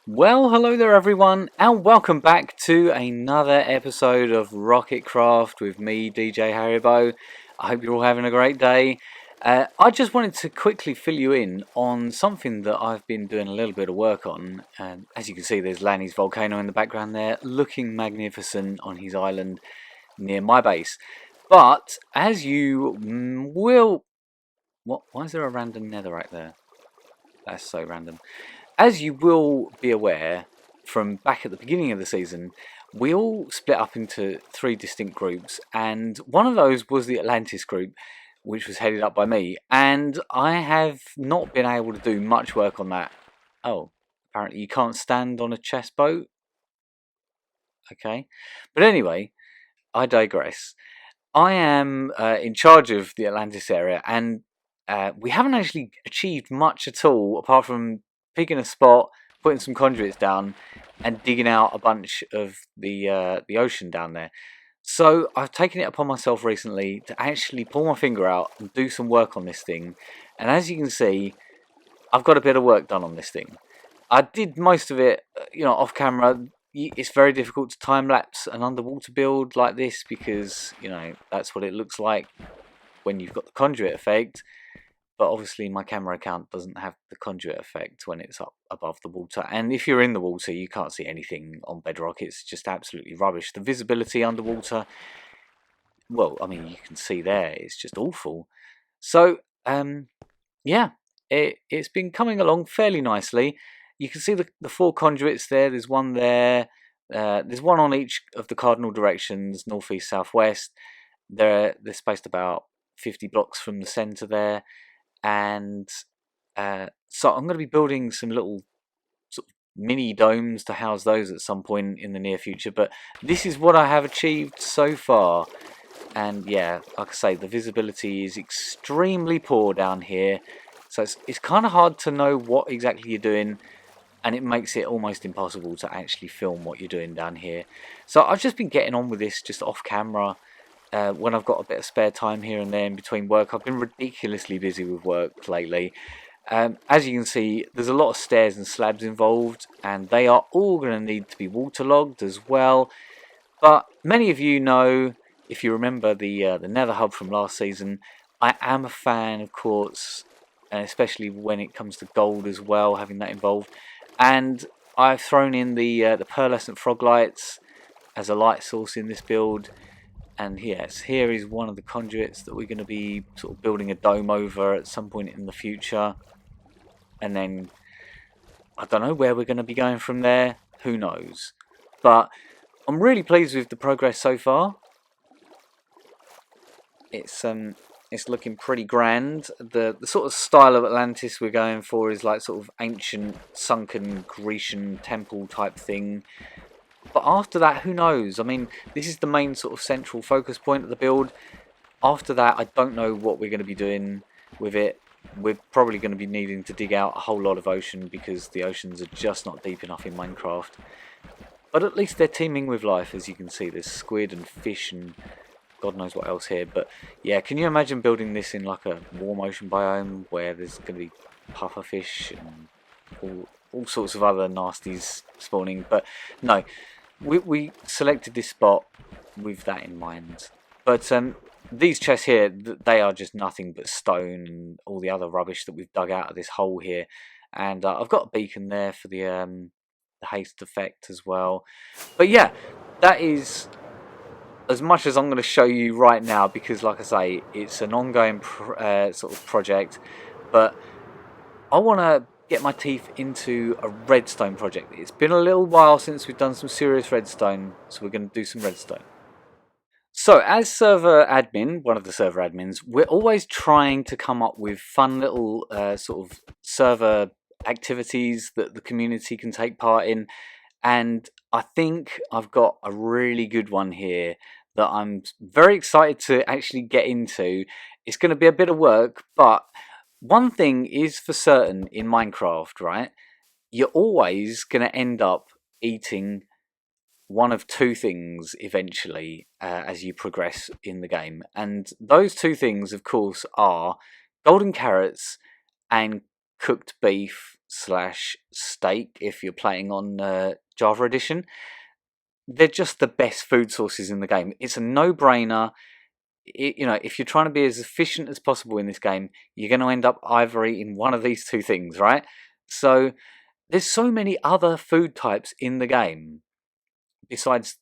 Well, hello there everyone, and welcome back to another episode of Rocketcraft with me, DJ Haribo. I hope you're all having a great day. I just wanted to quickly fill you in on something that I've been doing a little bit of work on. As you can see, there's Lanny's volcano in the background there, looking magnificent on his island near my base. But as you will... What? Why is there a random netherite there? That's so random. As you will be aware from back at the beginning of the season, we all split up into three distinct groups, and one of those was the Atlantis group, which was headed up by me, and I have not been able to do much work on that. Oh, apparently you can't stand on a chest boat? Okay. But anyway, I digress. I am in charge of the Atlantis area, and we haven't actually achieved much at all apart from picking a spot, putting some conduits down, and digging out a bunch of the ocean down there. So I've taken it upon myself recently to actually pull my finger out and do some work on this thing. And as you can see, I've got a bit of work done on this thing. I did most of it, off camera. It's very difficult to time lapse an underwater build like this because that's what it looks like when you've got the conduit effect. But obviously my camera account doesn't have the conduit effect when it's up above the water. And if you're in the water, you can't see anything on bedrock. It's just absolutely rubbish. The visibility underwater, well, I mean, you can see there, it's just awful. So, yeah, it's been coming along fairly nicely. You can see the four conduits there. There's one there. There's one on each of the cardinal directions, northeast, southwest. They're spaced about 50 blocks from the centre there. And so I'm going to be building some little sort of mini domes to house those at some point in the near future. But this is what I have achieved so far. And yeah, like I say, the visibility is extremely poor down here. So it's kind of hard to know what exactly you're doing, and it makes it almost impossible to actually film what you're doing down here. So I've just been getting on with this just off camera when I've got a bit of spare time here and there in between work. I've been ridiculously busy with work lately. As you can see, there's a lot of stairs and slabs involved, and they are all going to need to be waterlogged as well. But many of you know, if you remember the Nether Hub from last season, I am a fan of quartz, and especially when it comes to gold as well, having that involved. And I've thrown in the pearlescent frog lights as a light source in this build. And yes, here is one of the conduits that we're going to be sort of building a dome over at some point in the future. And then I don't know where we're going to be going from there. Who knows? But I'm really pleased with the progress so far. It's looking pretty grand. The sort of style of Atlantis we're going for is like sort of ancient sunken Grecian temple type thing. But after that, who knows? I mean, this is the main sort of central focus point of the build. After that, I don't know what we're going to be doing with it. We're probably going to be needing to dig out a whole lot of ocean because the oceans are just not deep enough in Minecraft. But at least they're teeming with life, as you can see. There's squid and fish and God knows what else here. But yeah, can you imagine building this in like a warm ocean biome where there's going to be pufferfish and all sorts of other nasties spawning? But no, we selected this spot with that in mind. But these chests here, they are just nothing but stone and all the other rubbish that we've dug out of this hole here. And I've got a beacon there for the haste effect as well. But yeah, that is as much as I'm going to show you right now, because like I say, it's an ongoing sort of project. But I want to get my teeth into a redstone project. It's been a little while since we've done some serious redstone, so we're going to do some redstone. So as server admin, one of the server admins, we're always trying to come up with fun little sort of server activities that the community can take part in. And I think I've got a really good one here that I'm very excited to actually get into. It's going to be a bit of work, but one thing is for certain in Minecraft, right? You're always going to end up eating one of two things eventually as you progress in the game. And those two things, of course, are golden carrots and cooked beef slash steak if you're playing on Java Edition. They're just the best food sources in the game. It's a no-brainer. If you're trying to be as efficient as possible in this game, you're going to end up either eating one of these two things, right? So there's so many other food types in the game besides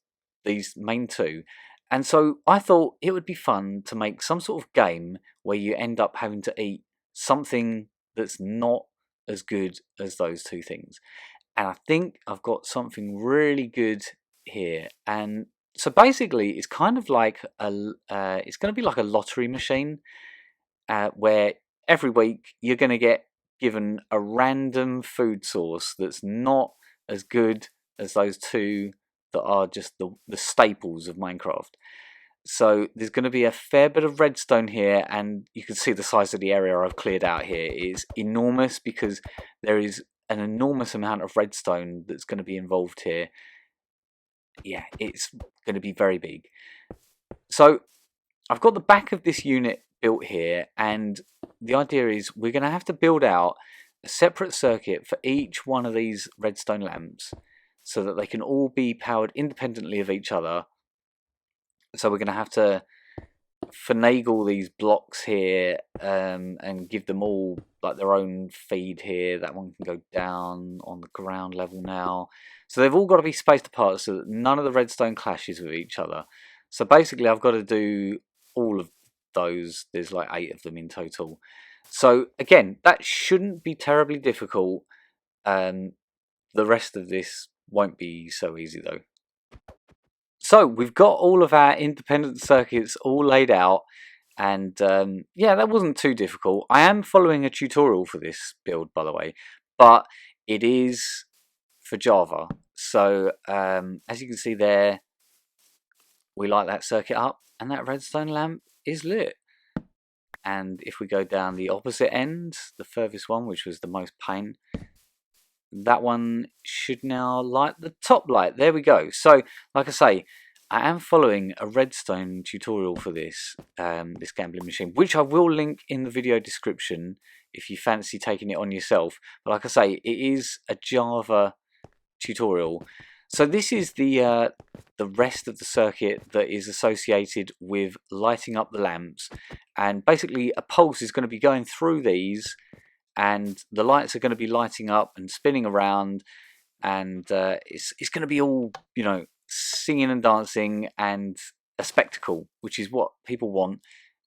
these main two. And so I thought it would be fun to make some sort of game where you end up having to eat something that's not as good as those two things. And I think I've got something really good here. And so basically, it's kind of like it's going to be like a lottery machine where every week you're going to get given a random food source that's not as good as those two that are just the staples of Minecraft. So there's going to be a fair bit of redstone here, and you can see the size of the area I've cleared out here is enormous because there is an enormous amount of redstone that's going to be involved here. Yeah, it's going to be very big. So I've got the back of this unit built here, and the idea is we're going to have to build out a separate circuit for each one of these redstone lamps so that they can all be powered independently of each other. So we're going to have to finagle these blocks here and give them all like their own feed here. That one can go down on the ground level now. So they've all got to be spaced apart so that none of the redstone clashes with each other. So basically I've got to do all of those. There's like 8 of them in total. So again, that shouldn't be terribly difficult. The rest of this won't be so easy though. So we've got all of our independent circuits all laid out, and yeah, that wasn't too difficult. I am following a tutorial for this build, by the way, but it is for Java. So as you can see there, we light that circuit up and that redstone lamp is lit. And if we go down the opposite end, the furthest one, which was the most pain, that one should now light the top light. There we go. So like I say, I am following a redstone tutorial for this this gambling machine, which I will link in the video description if you fancy taking it on yourself. But like I say, it is a Java tutorial. So this is the rest of the circuit that is associated with lighting up the lamps, and basically a pulse is going to be going through these, and the lights are going to be lighting up and spinning around, and it's going to be all, you know, singing and dancing and a spectacle, which is what people want.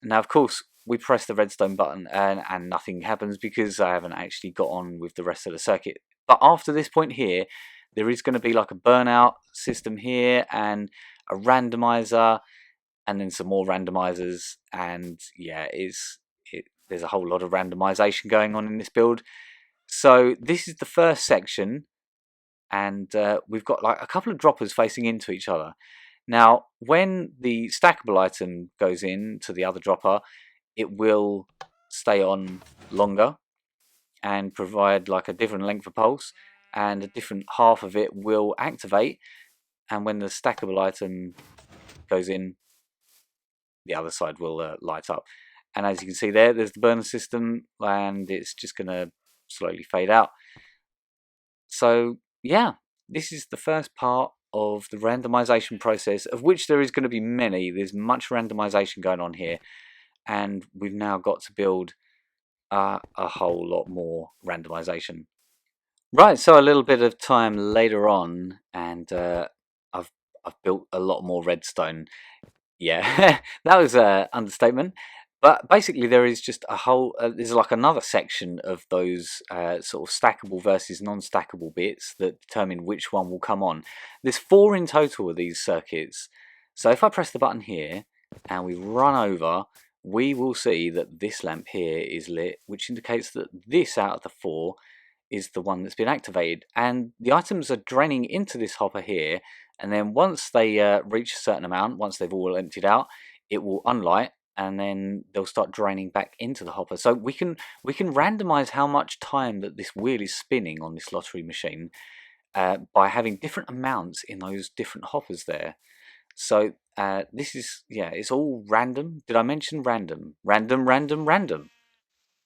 Now, of course, we press the redstone button and nothing happens because I haven't actually got on with the rest of the circuit. But after this point here, there is going to be like a burnout system here and a randomizer, and then some more randomizers, and yeah, there's a whole lot of randomization going on in this build. So this is the first section, and we've got like a couple of droppers facing into each other. Now, when the stackable item goes in to the other dropper, it will stay on longer and provide like a different length of pulse, and a different half of it will activate, and when the stackable item goes in, the other side will light up. And as you can see there's the burner system, and it's just going to slowly fade out. So yeah, this is the first part of the randomization process, of which there is going to be many. There's much randomization going on here, and we've now got to build a whole lot more randomization. Right, so a little bit of time later on, and I've built a lot more redstone. Yeah, that was an understatement. But basically, there is just a whole. There's like another section of those sort of stackable versus non-stackable bits that determine which one will come on. There's 4 in total of these circuits. So if I press the button here and we run over, we will see that this lamp here is lit, which indicates that this out of the 4 is the one that's been activated, and the items are draining into this hopper here, and then once they reach a certain amount, once they've all emptied out, it will unlight, and then they'll start draining back into the hopper. So we can randomize how much time that this wheel is spinning on this lottery machine by having different amounts in those different hoppers there. So this is, yeah, it's all random. Did I mention random? Random.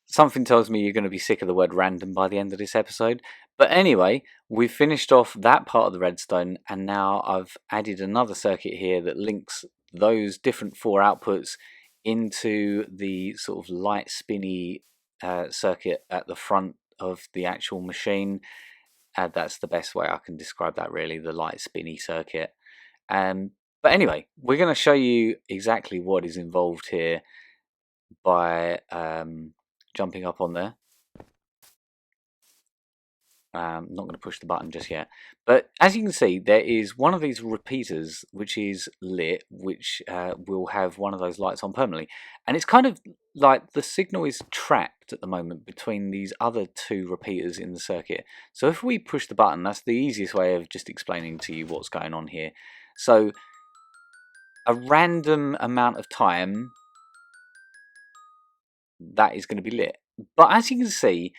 Something tells me you're going to be sick of the word random by the end of this episode. But anyway, we've finished off that part of the redstone, and now I've added another circuit here that links those different 4 outputs into the sort of light spinny circuit at the front of the actual machine. That's the best way I can describe that, really, the light spinny circuit. But anyway, we're going to show you exactly what is involved here by jumping up on there. I'm not going to push the button just yet, but as you can see, there is one of these repeaters which is lit, which will have one of those lights on permanently, and it's kind of like the signal is trapped at the moment between these other 2 repeaters in the circuit. So if we push the button, that's the easiest way of just explaining to you what's going on here. So a random amount of time that is going to be lit, but as you can see,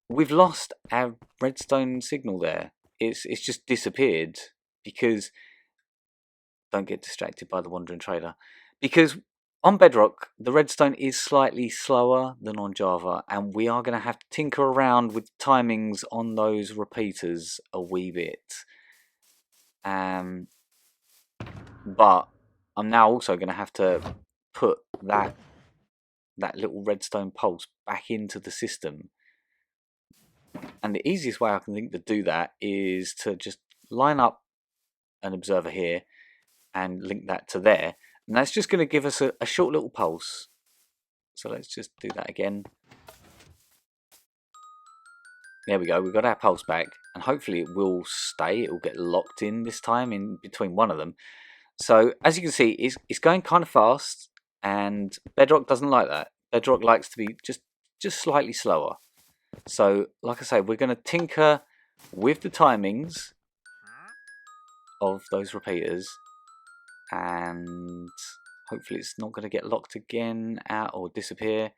we've lost our redstone signal there. It's just disappeared because, don't get distracted by the wandering trader, because on Bedrock the redstone is slightly slower than on Java, and we are going to have to tinker around with timings on those repeaters a wee bit. But I'm now also going to have to put that little redstone pulse back into the system. And the easiest way I can think to do that is to just line up an observer here and link that to there. And that's just going to give us a short little pulse. So let's just do that again. There we go, we've got our pulse back. And hopefully it will stay, it will get locked in this time in between one of them. So as you can see, it's going kind of fast, and Bedrock doesn't like that. Bedrock likes to be just slightly slower. So like I say, we're going to tinker with the timings of those repeaters, and hopefully it's not going to get locked again out or disappear.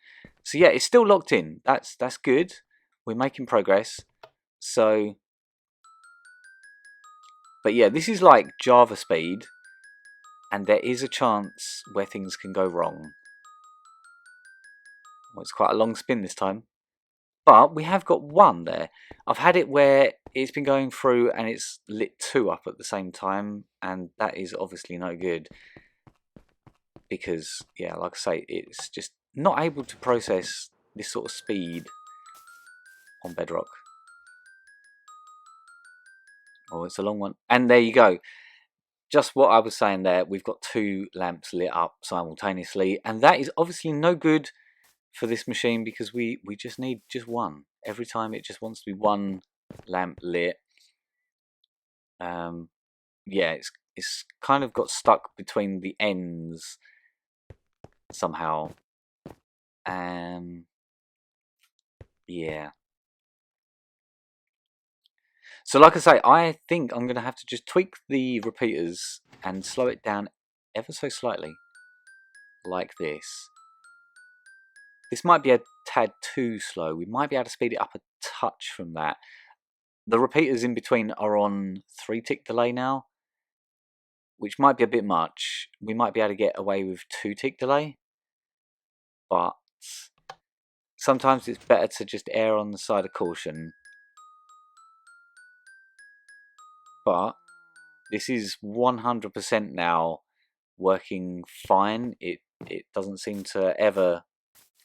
So yeah, it's still locked in. That's good. We're making progress. So, but yeah, this is like Java speed, and there is a chance where things can go wrong. Well, it's quite a long spin this time, but we have got one there. I've had it where it's been going through and it's lit 2 up at the same time, and that is obviously no good because, yeah, like I say, it's just not able to process this sort of speed on Bedrock. Oh, it's a long one. And there you go. Just what I was saying there, we've got 2 lamps lit up simultaneously, and that is obviously no good for this machine because we just need just one. Every time it just wants to be one lamp lit. Yeah, it's kind of got stuck between the ends somehow. Yeah. So like I say, I think I'm going to have to just tweak the repeaters and slow it down ever so slightly. Like this. This might be a tad too slow. We might be able to speed it up a touch from that. The repeaters in between are on 3 tick delay now, which might be a bit much. We might be able to get away with 2 tick delay, but sometimes it's better to just err on the side of caution. But this is 100% now working fine. It doesn't seem to ever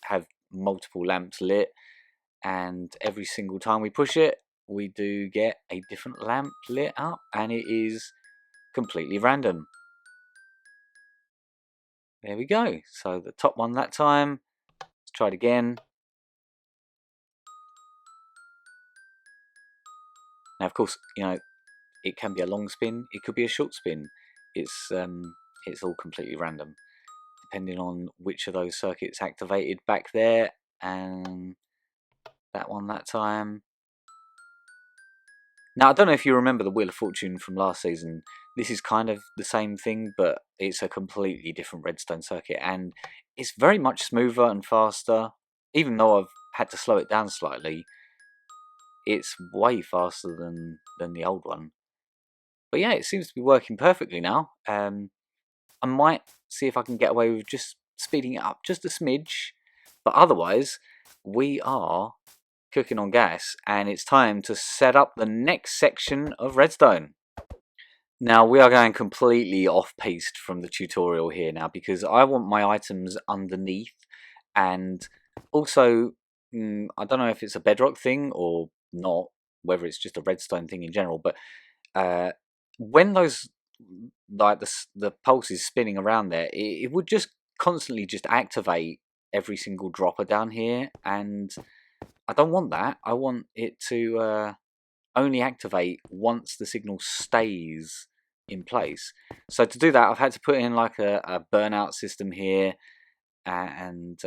have multiple lamps lit, and every single time we push it, we do get a different lamp lit up, and it is completely random. There we go. So the top one that time. Let's try it again. Now, of course, you know, it can be a long spin. It could be a short spin. It's all completely random, depending on which of those circuits activated back there, and that one that time. Now, I don't know if you remember the Wheel of Fortune from last season. This is kind of the same thing, but it's a completely different redstone circuit, and it's very much smoother and faster. Even though I've had to slow it down slightly, it's way faster than the old one. But yeah, it seems to be working perfectly now. I might see if I can get away with just speeding it up just a smidge, but otherwise, we are cooking on gas, and it's time to set up the next section of redstone. Now we are going completely off-piste from the tutorial here now, because I want my items underneath, and also I don't know if it's a bedrock thing or not, whether it's just a redstone thing in general, but when those, like the pulse is spinning around there, it would just constantly just activate every single dropper down here, and I don't want that. I want it to only activate once the signal stays in place. So to do that, I've had to put in like a burnout system here, and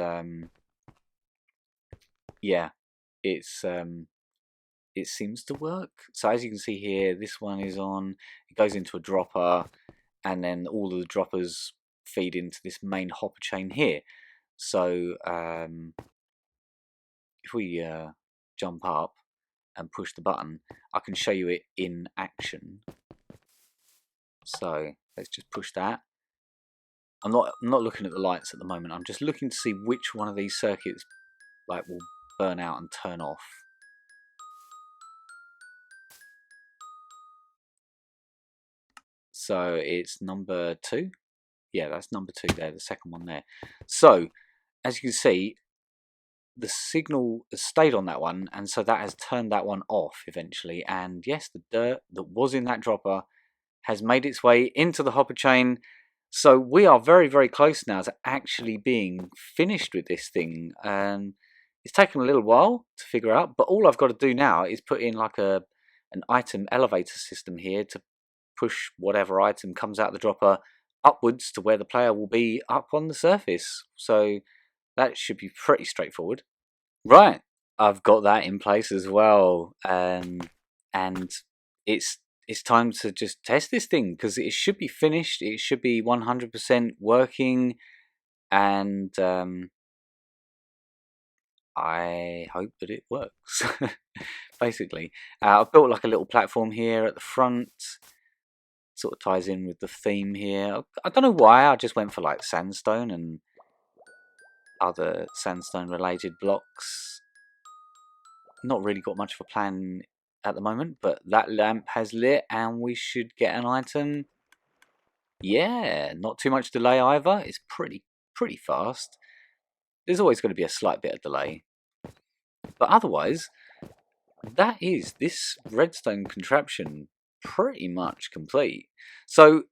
yeah, it's it seems to work. So as you can see here, this one is on, it goes into a dropper, and then all of the droppers feed into this main hopper chain here. So if we jump up and push the button, I can show you it in action. So let's just push that. I'm not looking at the lights at the moment. I'm just looking to see which one of these circuits like will burn out and turn off. So it's number 2. Yeah, that's number 2 there, the second one there. So as you can see, the signal has stayed on that one, and so that has turned that one off eventually. And yes, the dirt that was in that dropper has made its way into the hopper chain. So we are very, very close now to actually being finished with this thing. It's taken a little while to figure out, but all I've got to do now is put in like an item elevator system here to push whatever item comes out of the dropper upwards to where the player will be up on the surface. So that should be pretty straightforward. Right, I've got that in place as well, and it's time to just test this thing, because it should be finished. It should be 100% working, and I hope that it works. Basically, I've built like a little platform here at the front. Sort of ties in with the theme here. I don't know why I just went for like sandstone and other sandstone related blocks. Not really got much of a plan at the moment, but that lamp has lit and we should get an item. Yeah, not too much delay either. It's pretty fast. There's always going to be a slight bit of delay, but otherwise that is this redstone contraption pretty much complete. So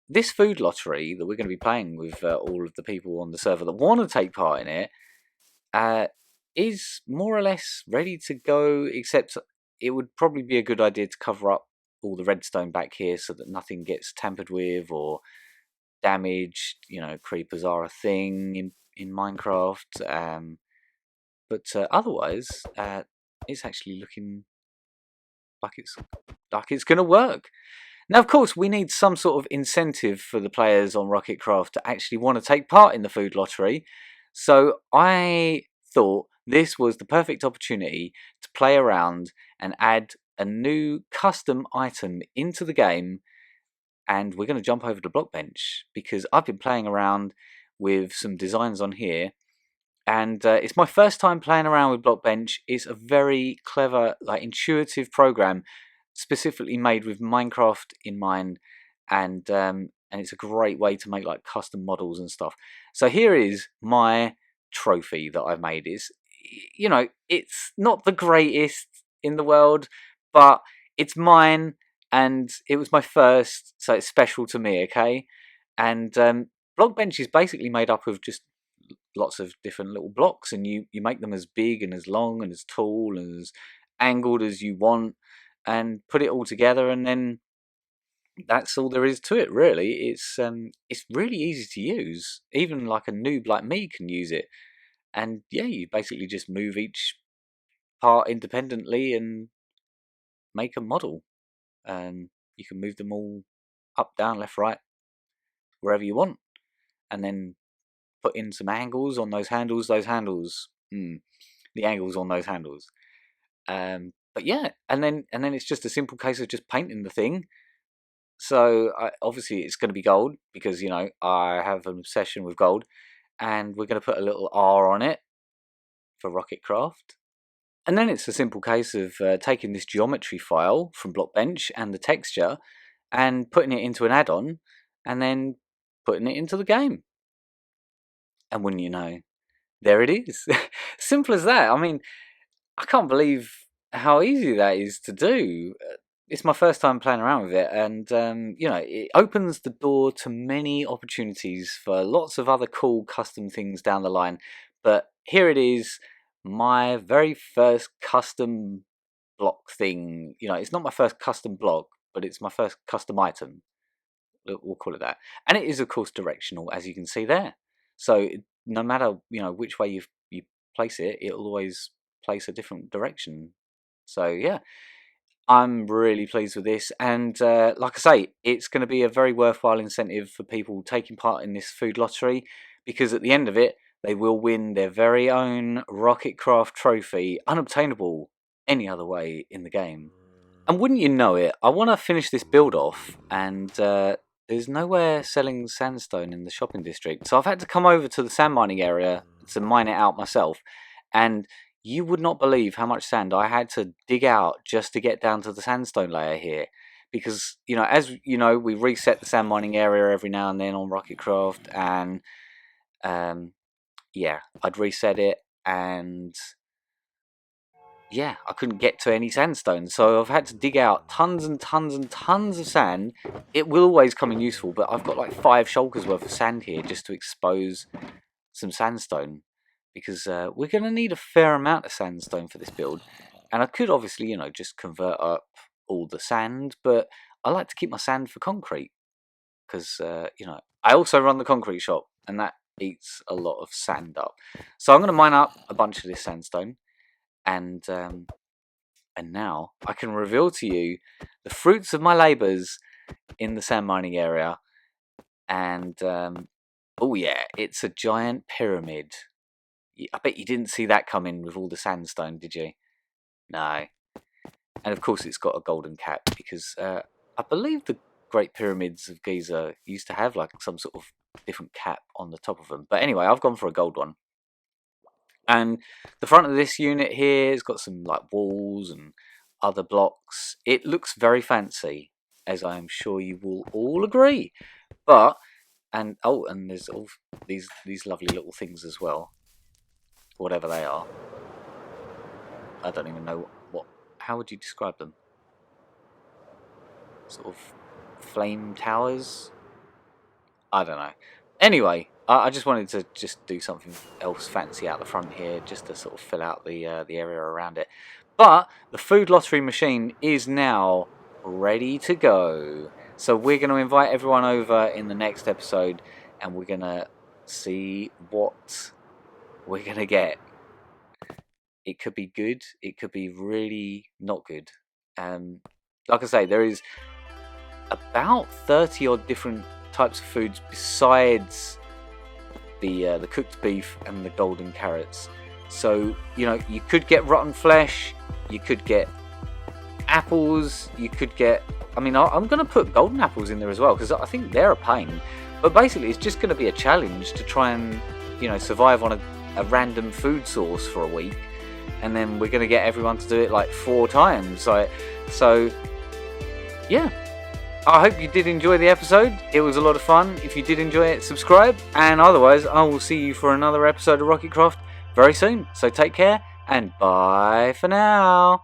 this food lottery that we're going to be playing with all of the people on the server that want to take part in it is more or less ready to go, except it would probably be a good idea to cover up all the redstone back here so that nothing gets tampered with or damaged. You know, creepers are a thing in Minecraft, but otherwise it's actually looking like it's going to work. Now, of course, we need some sort of incentive for the players on Rocketcraft to actually want to take part in the food lottery. So I thought this was the perfect opportunity to play around and add a new custom item into the game. And we're going to jump over to Blockbench, because I've been playing around with some designs on here. And it's my first time playing around with Blockbench. It's a very clever, like intuitive program, specifically made with Minecraft in mind, and it's a great way to make like custom models and stuff. So here is my trophy that I've made. Is, you know, it's not the greatest in the world, but it's mine, and it was my first, so it's special to me. Okay, and Blockbench is basically made up of just lots of different little blocks, and you make them as big and as long and as tall and as angled as you want, and put it all together, and then that's all there is to it, really. It's really easy to use. Even like a noob like me can use it. And yeah, you basically just move each part independently and make a model, and you can move them all up, down, left, right, wherever you want, and then put in some angles on those handles. The angles on those handles. But yeah, and then it's just a simple case of just painting the thing. So obviously it's going to be gold, because you know I have an obsession with gold, and we're going to put a little R on it, for Rocketcraft. And then it's a simple case of taking this geometry file from Blockbench and the texture and putting it into an add-on and then putting it into the game. And wouldn't you know, there it is. Simple as that. I mean, I can't believe how easy that is to do. It's my first time playing around with it, and it opens the door to many opportunities for lots of other cool custom things down the line. But here it is, my very first custom block thing. It's not my first custom block, but it's my first custom item. We'll call it that. And it is, of course, directional, as you can see there. So no matter which way you place it, it'll always place a different direction. So yeah, I'm really pleased with this, and like I say, it's going to be a very worthwhile incentive for people taking part in this food lottery, because at the end of it, they will win their very own Rocketcraft trophy, unobtainable any other way in the game. And wouldn't you know it, I want to finish this build off, and there's nowhere selling sandstone in the shopping district, so I've had to come over to the sand mining area to mine it out myself. And you would not believe how much sand I had to dig out just to get down to the sandstone layer here. Because, as you know, we reset the sand mining area every now and then on Rocketcraft, and yeah, I'd reset it, and yeah, I couldn't get to any sandstone, so I've had to dig out tons and tons and tons of sand. It will always come in useful, but I've got like 5 shulkers worth of sand here just to expose some sandstone, because we're going to need a fair amount of sandstone for this build. And I could obviously, just convert up all the sand, but I like to keep my sand for concrete, because, I also run the concrete shop, and that eats a lot of sand up. So I'm going to mine up a bunch of this sandstone, and now I can reveal to you the fruits of my labours in the sand mining area. And oh yeah, it's a giant pyramid. I bet you didn't see that coming with all the sandstone, did you? No. And of course it's got a golden cap, because I believe the Great Pyramids of Giza used to have like some sort of different cap on the top of them. But anyway, I've gone for a gold one. And the front of this unit here has got some like walls and other blocks. It looks very fancy, as I am sure you will all agree. But and there's all these lovely little things as well, whatever they are. I don't even know how would you describe them? Sort of flame towers? I don't know. Anyway, I just wanted to just do something else fancy out the front here, just to sort of fill out the area around it. But the food lottery machine is now ready to go. So we're going to invite everyone over in the next episode, and we're going to see what we're going to get. It could be good. It could be really not good. Like I say, there is about 30 odd different types of foods besides the cooked beef and the golden carrots. So you could get rotten flesh, you could get apples, you could get, I'm going to put golden apples in there as well, because I think they're a pain. But basically it's just going to be a challenge to try and survive on a random food source for a week, and then we're going to get everyone to do it like 4 times. So yeah, I hope you did enjoy the episode. It was a lot of fun. If you did enjoy it, subscribe, and otherwise I will see you for another episode of Rocketcraft very soon. So take care, and bye for now.